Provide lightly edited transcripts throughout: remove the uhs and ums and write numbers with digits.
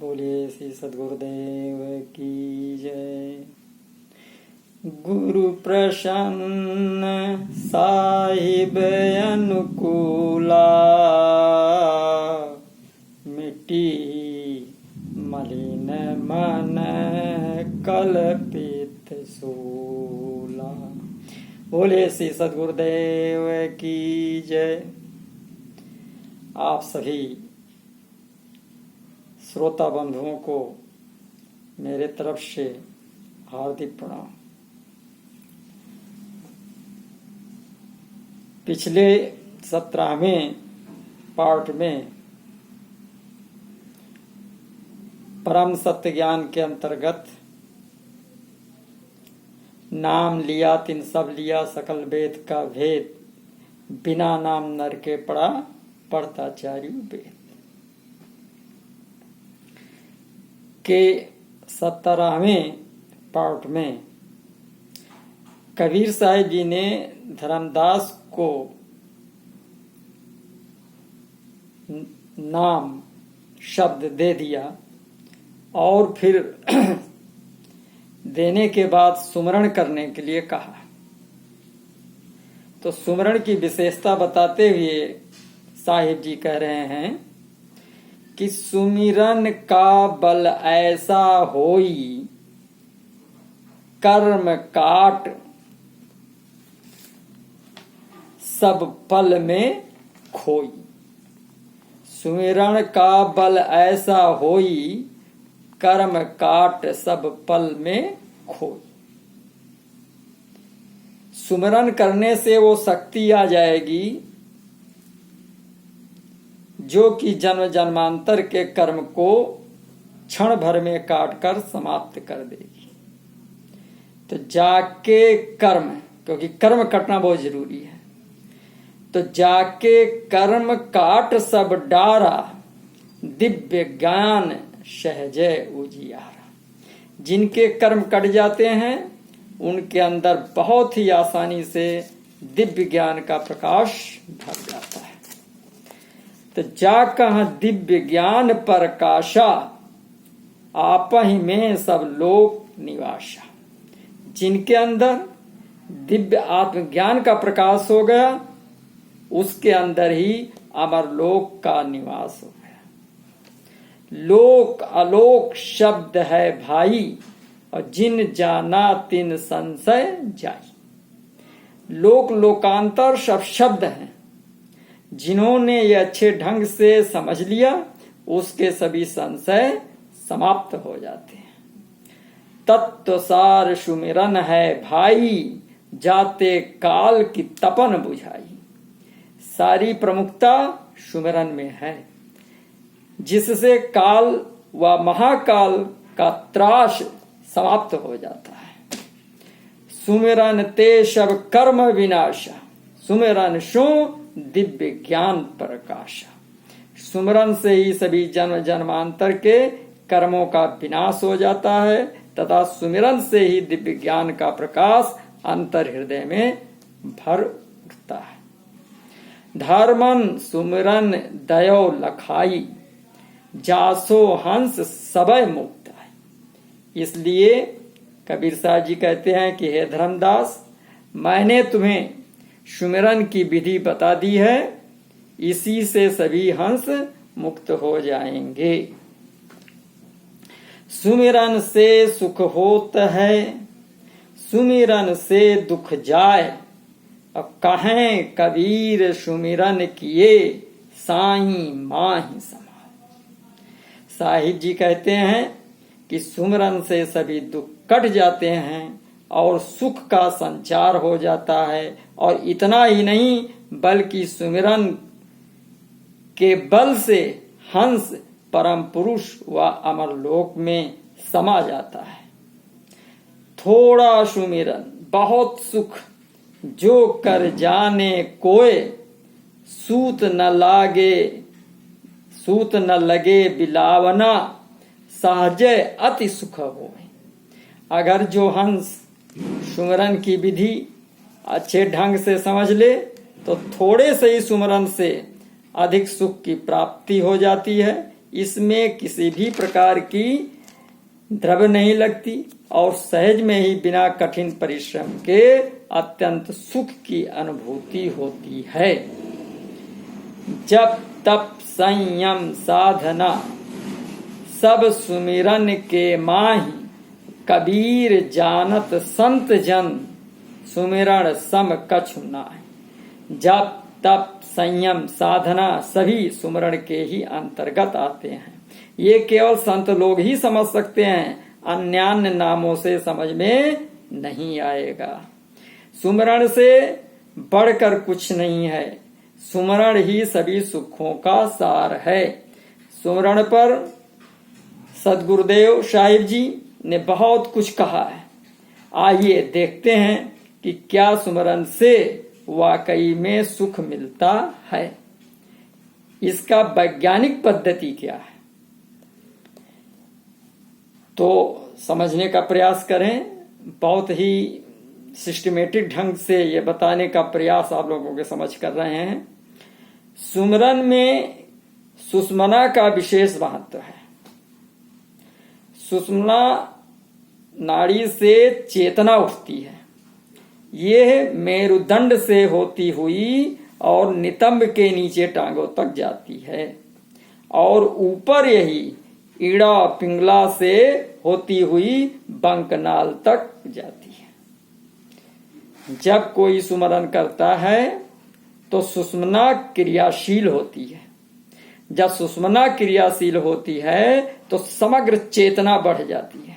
बोलिए श्री सद्गुरुदेव की जय। गुरु प्रसन्न साहिब अनुकूला, मिट्टी मलिन मन कल्पित सूला। बोले श्री सद्गुरुदेव की जय। आप सभी श्रोता बंधुओं को मेरे तरफ से हार्दिक प्रणाम। पिछले 17वें पार्ट में परम सत्य ज्ञान के अंतर्गत नाम लिया तिन सब लिया सकल वेद का भेद, बिना नाम नर के पड़ा पढ़ता चार्यु वेद के 17वें पार्ट में कबीर साहिब जी ने धर्मदास को नाम शब्द दे दिया और फिर देने के बाद सुमरण करने के लिए कहा। तो सुमरण की विशेषता बताते हुए साहिब जी कह रहे हैं कि सुमिरन का बल ऐसा होई, कर्म काट सब पल में खोई। सुमिरन का बल ऐसा होई, कर्म काट सब पल में खोई। सुमिरन करने से वो शक्ति आ जाएगी जो कि जन्म जन्मांतर के कर्म को क्षण भर में काटकर समाप्त कर देगी। तो जाके कर्म, क्योंकि कर्म कटना बहुत जरूरी है, तो जाके कर्म काट सब डारा, दिव्य ज्ञान सहजय उजियारा। जिनके कर्म कट जाते हैं उनके अंदर बहुत ही आसानी से दिव्य ज्ञान का प्रकाश भर जाता है। तो जा कहाँ दिव्य ज्ञान प्रकाशा, आपहि में सब लोक निवासा। जिनके अंदर दिव्य आत्मज्ञान का प्रकाश हो गया, उसके अंदर ही अमर लोक का निवास हो गया। लोक अलोक शब्द है भाई, और जिन जाना तिन संशय जाई। लोक लोकांतर सब शब्द हैं, जिन्होंने ये अच्छे ढंग से समझ लिया उसके सभी संशय समाप्त हो जाते हैं। तत्वसार सुमिरन है भाई, जाते काल की तपन बुझाई। सारी प्रमुखता सुमिरन में है, जिससे काल व महाकाल का त्रास समाप्त हो जाता है। सुमिरन ते सब कर्म विनाशा, सुमिरन सो दिव्य ज्ञान प्रकाशा। सुमिरन से ही सभी जन्म जन्मांतर के कर्मों का विनाश हो जाता है, तथा सुमिरन से ही दिव्य ज्ञान का प्रकाश अंतर हृदय में भर उठता है। धर्मन सुमिरन दयो लखाई, जासो हंस सबय मुक्त है। इसलिए कबीर साहब जी कहते हैं कि हे धर्मदास, मैंने तुम्हें सुमिरन की विधि बता दी है, इसी से सभी हंस मुक्त हो जाएंगे। सुमिरन से सुख होत है, सुमिरन से दुख जाए। अब कहें कबीर सुमिरन किए, साईं माही समाए। साहिब जी कहते हैं कि सुमिरन से सभी दुख कट जाते हैं और सुख का संचार हो जाता है। और इतना ही नहीं, बल्कि सुमिरन के बल से हंस परम पुरुष व अमर लोक में समा जाता है। थोड़ा सुमिरन बहुत सुख, जो कर जाने कोय, सूत न लगे बिलावना, सहजय अति सुख होए। अगर जो हंस सुमिरन की विधि अच्छे ढंग से समझ ले तो थोड़े से ही सुमिरन से अधिक सुख की प्राप्ति हो जाती है। इसमें किसी भी प्रकार की द्रव्य नहीं लगती और सहज में ही बिना कठिन परिश्रम के अत्यंत सुख की अनुभूति होती है। जब तप संयम साधना सब सुमिरन के माही, कबीर जानत संत जन सुमिरन सम कछु नाहि। जप तप संयम साधना सभी सुमिरन के ही अंतर्गत आते हैं। ये केवल संत लोग ही समझ सकते हैं, अन्यान्य नामों से समझ में नहीं आएगा। सुमिरन से बढ़कर कुछ नहीं है, सुमिरन ही सभी सुखों का सार है। सुमिरन पर सदगुरुदेव साहिब जी ने बहुत कुछ कहा है। आइए देखते हैं कि क्या सुमिरन से वाकई में सुख मिलता है, इसका वैज्ञानिक पद्धति क्या है, तो समझने का प्रयास करें। बहुत ही सिस्टमेटिक ढंग से ये बताने का प्रयास आप लोगों के समझ कर रहे हैं। सुमिरन में सुषुम्ना का विशेष महत्व है। सुषुम्ना नाड़ी से चेतना उठती है। यह मेरुदंड से होती हुई और नितंब के नीचे टांगों तक जाती है और ऊपर यही ईड़ा पिंगला से होती हुई बंकनाल तक जाती है। जब कोई सुमिरन करता है तो सुषुम्ना क्रियाशील होती है। जब सुषुम्ना क्रियाशील होती है तो समग्र चेतना बढ़ जाती है।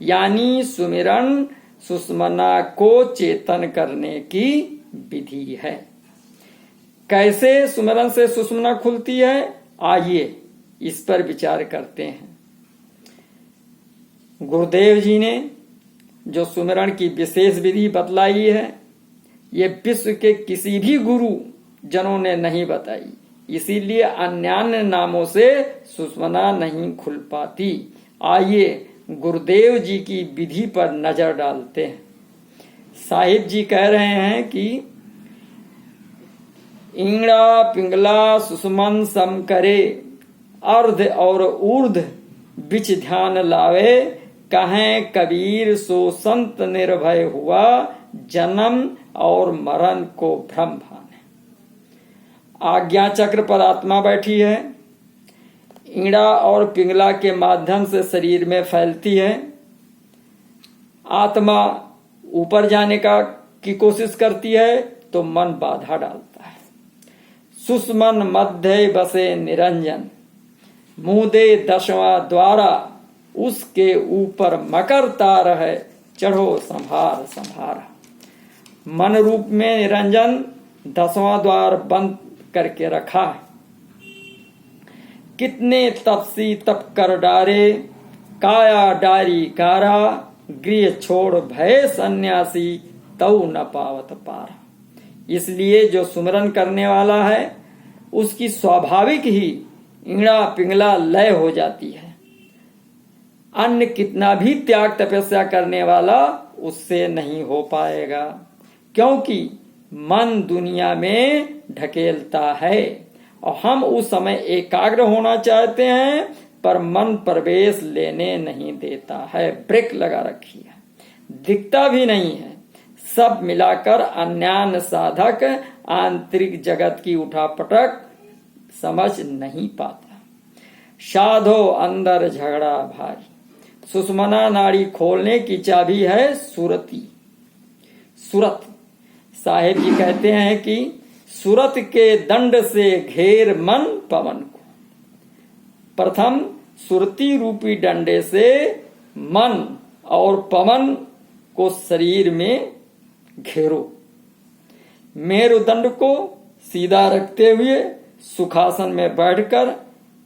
यानी सुमिरन सुषुम्ना को चेतन करने की विधि है। कैसे सुमिरन से सुषुम्ना खुलती है, आइए इस पर विचार करते हैं। गुरुदेव जी ने जो सुमिरन की विशेष विधि बतलाई है, ये विश्व के किसी भी गुरु जनों ने नहीं बताई, इसीलिए अन्यान्य नामों से सुषुम्ना नहीं खुल पाती। आइए गुरुदेव जी की विधि पर नजर डालते हैं। साहिब जी कह रहे हैं कि ईड़ा पिंगला सुषुमन सम करे, अर्ध और ऊर्ध बिच ध्यान लावे, कहें कबीर सो संत निर्भय हुआ, जन्म और मरण को भ्रम भाने। आज्ञा चक्र पर आत्मा बैठी है, ईड़ा और पिंगला के माध्यम से शरीर में फैलती है। आत्मा ऊपर जाने की कोशिश करती है तो मन बाधा डालता है। सुषुमन मध्य बसे निरंजन, मुदे दशवां द्वारा, उसके ऊपर मकर तार है, चढ़ो संभार संभार। मन रूप में निरंजन 10वां द्वार बंद करके रखा है। कितने तपसी तप कर डारे, काया डारी कारा, गृह छोड़ भय सन्यासी, तऊ न पावत पार। इसलिए जो सुमिरन करने वाला है उसकी स्वाभाविक ही ईड़ा पिंगला लय हो जाती है। अन्य कितना भी त्याग तपस्या करने वाला उससे नहीं हो पाएगा, क्योंकि मन दुनिया में ढकेलता है और हम उस समय एकाग्र होना चाहते हैं पर मन प्रवेश लेने नहीं देता है, ब्रेक लगा रखी है, दिखता भी नहीं है। सब मिलाकर अन्यान्य साधक आंतरिक जगत की उठापटक समझ नहीं पाता। साधो अंदर झगड़ा भारी। सुषुम्ना नाड़ी खोलने की चाबी है सुरती, सुरत। साहिब जी कहते हैं कि सुरत के दंड से घेर मन पवन को। प्रथम सुरती रूपी डंडे से मन और पवन को शरीर में घेरो। मेरुदंड को सीधा रखते हुए सुखासन में बैठकर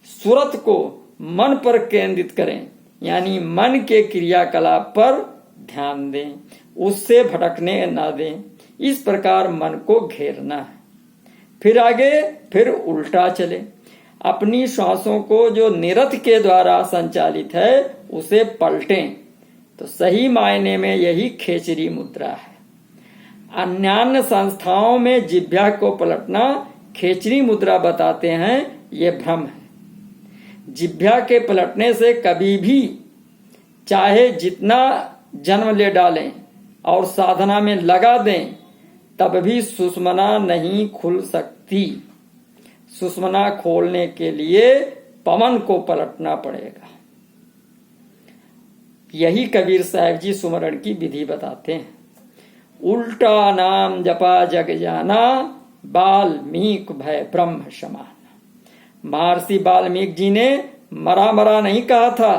सुरत को मन पर केंद्रित करें, यानी मन के क्रियाकलाप पर ध्यान दें, उससे भटकने न दें। इस प्रकार मन को घेरना है। फिर आगे, फिर उल्टा चले। अपनी श्वासों को जो निरत के द्वारा संचालित है उसे पलटें, तो सही मायने में यही खेचरी मुद्रा है। अन्यान्य संस्थाओं में जिह्वा को पलटना खेचरी मुद्रा बताते हैं, ये भ्रम है। जिह्वा के पलटने से कभी भी चाहे जितना जन्म ले डालें और साधना में लगा दें, तब भी सुषुम्ना नहीं खुल सकती। सुषुम्ना खोलने के लिए पवन को पलटना पड़ेगा। यही कबीर साहब जी सुमरण की विधि बताते हैं। उल्टा नाम जपा जग जाना, वाल्मीकि भय ब्रह्म समान। महर्षि वाल्मीकि जी ने मरा मरा नहीं कहा था,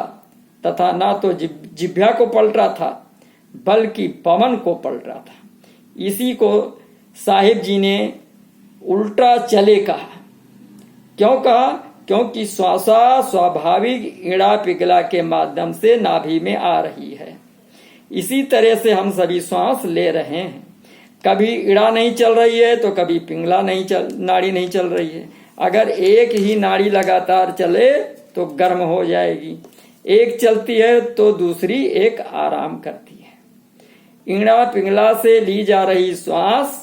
तथा ना तो जिह्वा को पलट रहा था, बल्कि पवन को पलट रहा था। इसी को साहिब जी ने उल्टा चले कहा। क्यों कहा? क्योंकि श्वासा स्वाभाविक इड़ा पिघला के माध्यम से नाभि में आ रही है। इसी तरह से हम सभी श्वास ले रहे हैं। कभी इड़ा नहीं चल रही है तो कभी पिंगला नाड़ी नहीं चल रही है। अगर एक ही नाड़ी लगातार चले तो गर्म हो जाएगी, एक चलती है तो दूसरी एक आराम करती है। इड़ा पिंगला से ली जा रही श्वास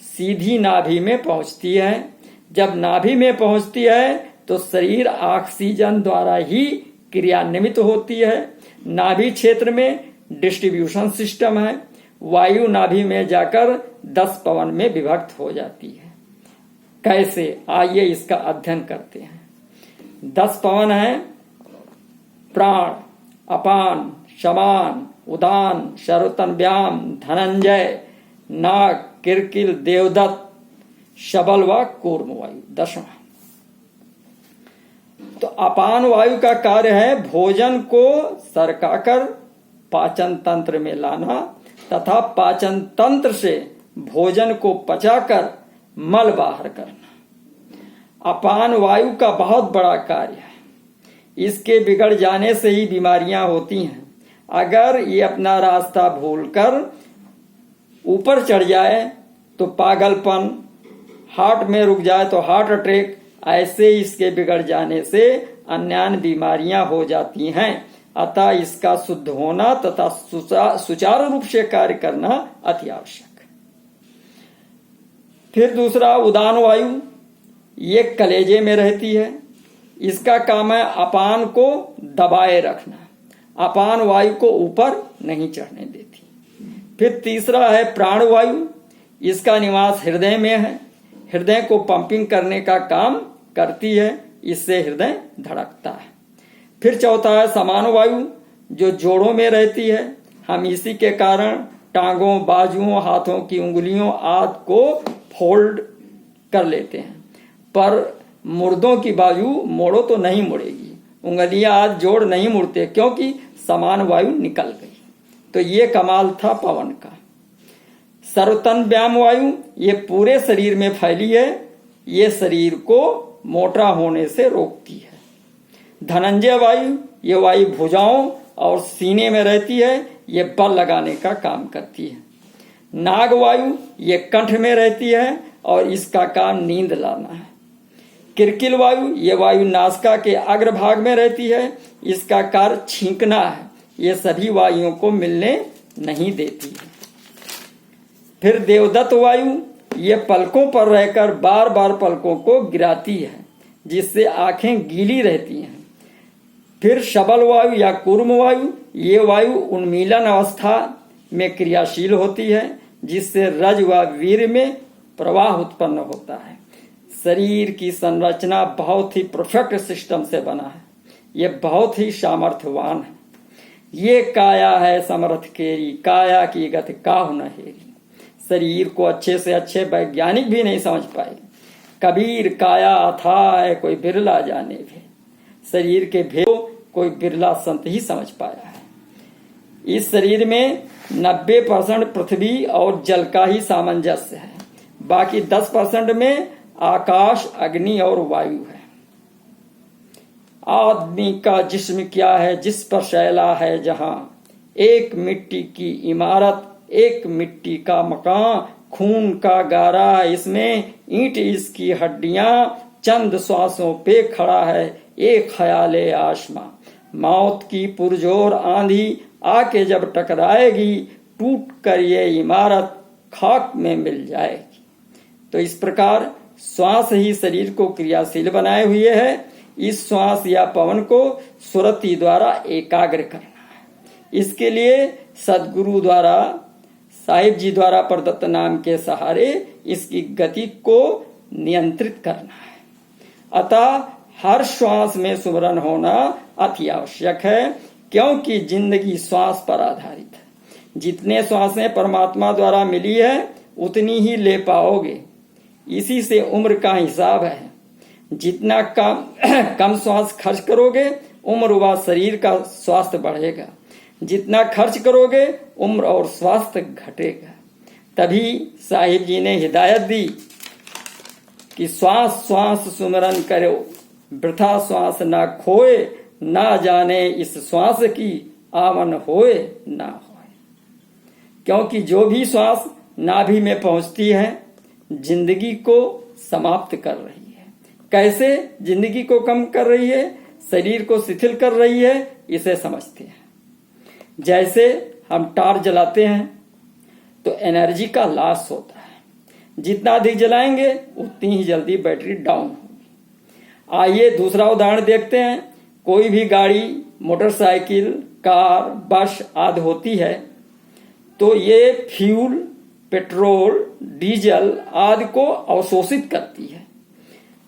सीधी नाभि में पहुंचती है। जब नाभि में पहुंचती है तो शरीर ऑक्सीजन द्वारा ही क्रियान्वित होती है। नाभि क्षेत्र में डिस्ट्रीब्यूशन सिस्टम है। वायु नाभि में जाकर 10 पवन में विभक्त हो जाती है। कैसे? आइए इसका अध्ययन करते हैं। 10 पवन है: प्राण, अपान, समान, उदान, शरुतन, व्याम, धनंजय, नाग, किरकिल, देवदत्त, शबल व कूर्म वायु। 10वां। तो अपान वायु का कार्य है भोजन को सरकाकर पाचन तंत्र में लाना तथा पाचन तंत्र से भोजन को पचाकर मल बाहर करना। अपान वायु का बहुत बड़ा कार्य है। इसके बिगड़ जाने से ही बीमारियां होती हैं। अगर ये अपना रास्ता भूलकर ऊपर चढ़ जाए तो पागलपन, हार्ट में रुक जाए तो हार्ट अटैक, ऐसे इसके बिगड़ जाने से अन्य बीमारियां हो जाती हैं। अतः इसका शुद्ध होना तथा सुचारू रूप से कार्य करना अति आवश्यक। फिर दूसरा उदान वायु, ये कलेजे में रहती है। इसका काम है अपान को दबाए रखना, अपान वायु को ऊपर नहीं चढ़ने देती। फिर तीसरा है प्राण वायु, इसका निवास हृदय में है। हृदय को पंपिंग करने का काम करती है, इससे हृदय धड़कता है। फिर चौथा है समान वायु, जो जोड़ों में रहती है। हम इसी के कारण टांगों, बाजुओं, हाथों की उंगलियों आदि को फोल्ड कर लेते हैं, पर मुर्दों की बाजू मोड़ो तो नहीं मुड़ेगी, उंगलियां आदि जोड़ नहीं मुड़ते, क्योंकि समान वायु निकल गई। तो ये कमाल था पवन का। सर्वतन व्याम वायु, ये पूरे शरीर में फैली है। ये शरीर को मोटा होने से रोकती है। धनंजय वायु, ये वायु भुजाओं और सीने में रहती है। ये बल लगाने का काम करती है। नाग वायु, ये कंठ में रहती है और इसका काम नींद लाना है। किरकिल वायु, ये वायु नासिका के अग्रभाग में रहती है। इसका कार्य छींकना है। ये सभी वायुओं को मिलने नहीं देती है। फिर देवदत्त वायु, ये पलकों पर रहकर बार बार पलकों को गिराती है, जिससे आंखें गीली रहती हैं। फिर शबल वायु या कूर्म वायु, ये वायु उन्मीलन अवस्था में क्रियाशील होती है, जिससे रज व वीर में प्रवाह उत्पन्न होता है। शरीर की संरचना बहुत ही परफेक्ट सिस्टम से बना है। ये बहुत ही सामर्थ्यवान है। ये काया है समर्थ केरी, काया की गति काहु न हेरी। शरीर को अच्छे से अच्छे वैज्ञानिक भी नहीं समझ पाए। कबीर काया अथाह है, कोई बिरला जाने भी। शरीर के भेद कोई बिरला संत ही समझ पाया है। इस शरीर में 90% पृथ्वी और जल का ही सामंजस्य है। बाकी 10% में आकाश, अग्नि और वायु है। आदमी का जिस्म क्या है जिस पर शैला है जहां, एक मिट्टी की इमारत, एक मिट्टी का मकान, खून का गारा इसमें, ईंट इसकी हड्डियां, चंद श्वासों पे खड़ा है एक ख्याले आसमां। मौत की पुरजोर आंधी आके जब टकराएगी, टूट कर ये इमारत खाक में मिल जाएगी। तो इस प्रकार श्वास ही शरीर को क्रियाशील बनाए हुए है। इस श्वास या पवन को सुरति द्वारा एकाग्र करना है। इसके लिए सदगुरु द्वारा, साहिब जी द्वारा प्रदत्त नाम के सहारे इसकी गति को नियंत्रित करना है। अतः हर श्वास में सुमरन होना अति आवश्यक है, क्योंकि जिंदगी श्वास पर आधारित है। जितने श्वासें परमात्मा द्वारा मिली है उतनी ही ले पाओगे, इसी से उम्र का हिसाब है। जितना कम श्वास खर्च करोगे उम्र व शरीर का स्वास्थ्य बढ़ेगा, जितना खर्च करोगे उम्र और स्वास्थ्य घटेगा। तभी साहिब जी ने हिदायत दी कि श्वास श्वास सुमरन करो, वृथा श्वास ना खोए, ना जाने इस श्वास की आवन होए ना होए। क्योंकि जो भी श्वास नाभि में पहुंचती है जिंदगी को समाप्त कर रही है। कैसे जिंदगी को कम कर रही है, शरीर को शिथिल कर रही है, इसे समझते हैं। जैसे हम टार्च जलाते हैं तो एनर्जी का लॉस होता है, जितना अधिक जलाएंगे उतनी ही जल्दी बैटरी डाउन होगी। आइए दूसरा उदाहरण देखते हैं। कोई भी गाड़ी, मोटरसाइकिल, कार, बस आदि होती है तो ये फ्यूल, पेट्रोल, डीजल आदि को अवशोषित करती है,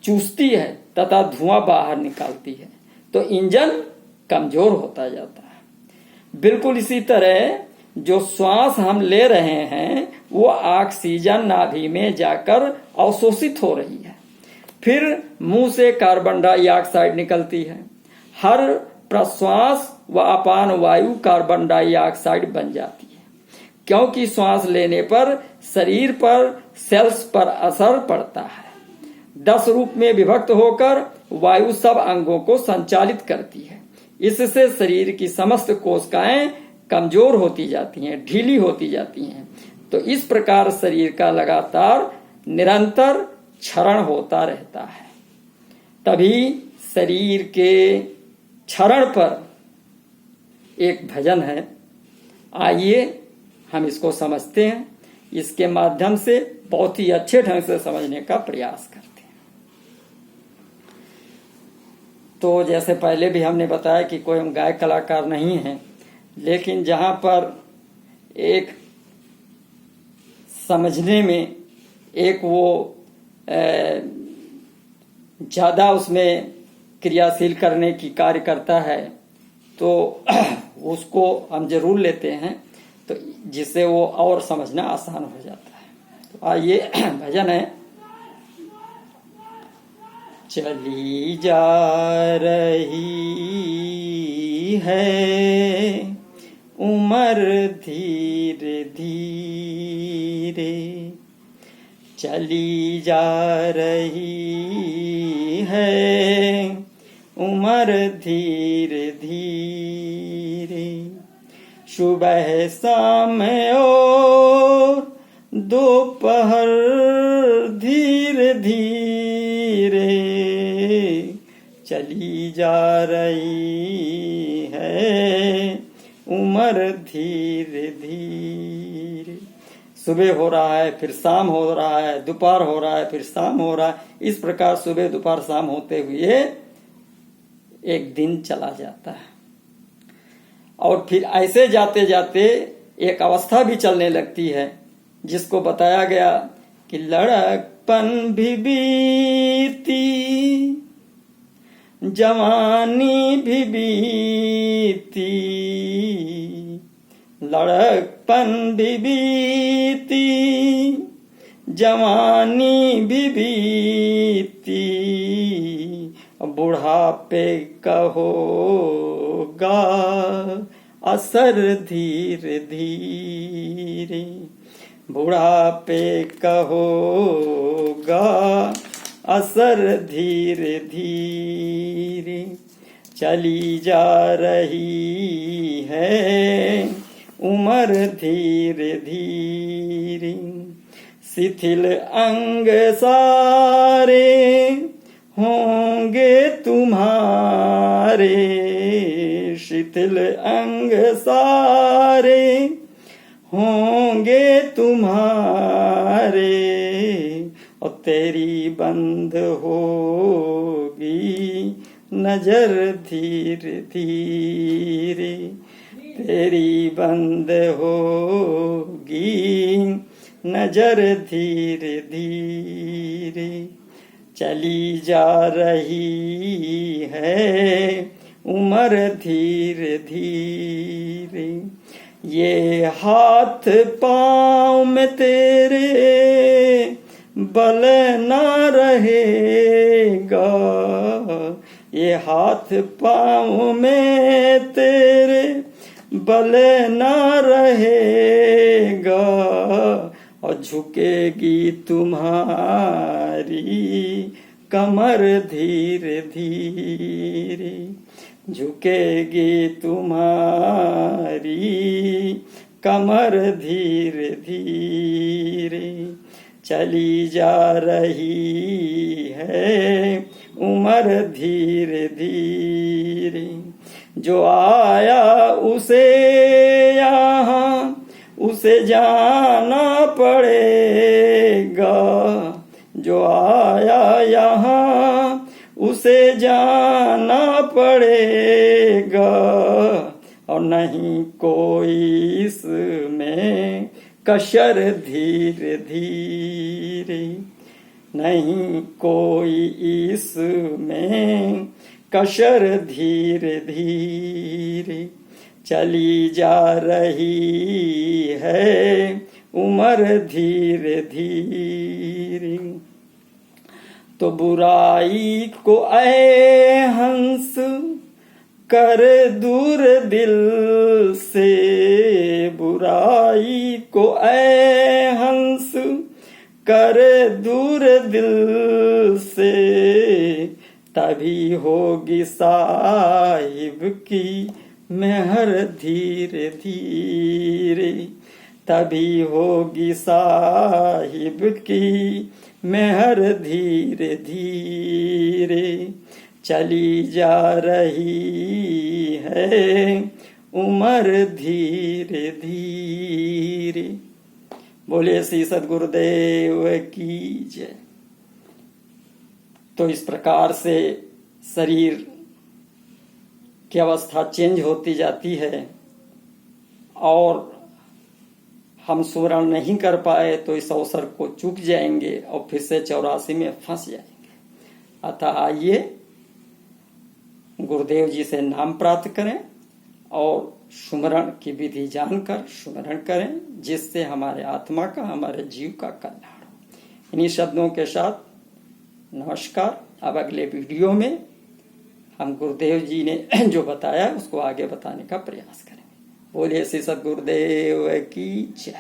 चूसती है तथा धुआं बाहर निकालती है, तो इंजन कमजोर होता जाता है। बिल्कुल इसी तरह जो श्वास हम ले रहे हैं वो ऑक्सीजन नाभि में जाकर अवशोषित हो रही है, फिर मुंह से कार्बन डाइऑक्साइड निकलती है। हर प्रश्वास व अपान वायु कार्बन डाइऑक्साइड बन जाती है, क्योंकि श्वास लेने पर शरीर पर, सेल्स पर असर पड़ता है। 10 रूप में विभक्त होकर वायु सब अंगों को संचालित करती है। इससे शरीर की समस्त कोशिकाएं कमजोर होती जाती हैं, ढीली होती जाती हैं। तो इस प्रकार शरीर का लगातार निरंतर क्षरण होता रहता है। तभी शरीर के क्षरण पर एक भजन है, आइए हम इसको समझते हैं। इसके माध्यम से बहुत ही अच्छे ढंग से समझने का प्रयास करते हैं। तो जैसे पहले भी हमने बताया कि कोई हम गायक कलाकार नहीं हैं, लेकिन जहां पर एक समझने में एक वो ज्यादा उसमें क्रियाशील करने की कार्य करता है तो उसको हम जरूर लेते हैं, तो जिससे वो और समझना आसान हो जाता है। तो आइए भजन है। चली जा रही है उम्र धीरे धीरे, चली जा रही है उम्र धीरे धीरे, सुबह शाम और दोपहर धीरे धीरे, चली जा रही है उम्र धीरे धीरे। सुबह हो रहा है, फिर शाम हो रहा है, दोपहर हो रहा है, फिर शाम हो रहा है। इस प्रकार सुबह दोपहर शाम होते हुए एक दिन चला जाता है। और फिर ऐसे जाते जाते एक अवस्था भी चलने लगती है, जिसको बताया गया कि लड़कपन भी बीती, जवानी भी बीती, लड़कपन भी बीती, जवानी भी बीती, बुढ़ापे का होगा असर धीरे धीरे, बुढ़ापे का होगा असर धीरे धीरे, चली जा रही है उम्र धीरे धीरे, शिथिल अंग सारे होंगे तुम्हारे, शिथिल अंग सारे होंगे तुम्हारे, और तेरी बंद होगी नजर धीरे धीरे तेरी बंद होगी, नजर धीरे धीरे चली जा रही है उम्र धीरे धीरे। ये हाथ पाँव में तेरे बल ना रहेगा, ये हाथ पाँव में तेरे बल ना रहेगा, और झुकेगी तुम्हारी कमर धीरे धीरे, झुकेगी तुम्हारी कमर धीरे धीरे चली जा रही है उम्र धीरे धीरे। जो आया उसे यहाँ उसे जाना पड़ेगा, जो आया यहाँ उसे जाना पड़ेगा, और नहीं कोई इसमें कसर धीरे धीरे, नहीं कोई इसमें कसर धीरे धीरे चली जा रही है उम्र धीरे धीरे। तो बुराई को ऐ हंस कर दूर दिल से, बुराई को ऐ हंस कर दूर दिल से, तभी होगी साहिब की मेहर धीरे धीरे, तभी होगी साहिब की मेहर धीरे धीरे चली जा रही है उम्र धीरे धीरे। बोले श्री सद्गुरुदेव की जय। तो इस प्रकार से शरीर की अवस्था चेंज होती जाती है, और हम सुमरण नहीं कर पाए तो इस अवसर को चूक जाएंगे और फिर से 84 में फंस जाएंगे। अतः आइए गुरुदेव जी से नाम प्राप्त करें और सुमरण की विधि जानकर सुमरण करें, जिससे हमारे आत्मा का, हमारे जीव का कल्याण हो। इन्हीं शब्दों के साथ नमस्कार। अब अगले वीडियो में हम गुरुदेव जी ने जो बताया उसको आगे बताने का प्रयास करेंगे। बोलिए श्री सद्गुरुदेव की जय।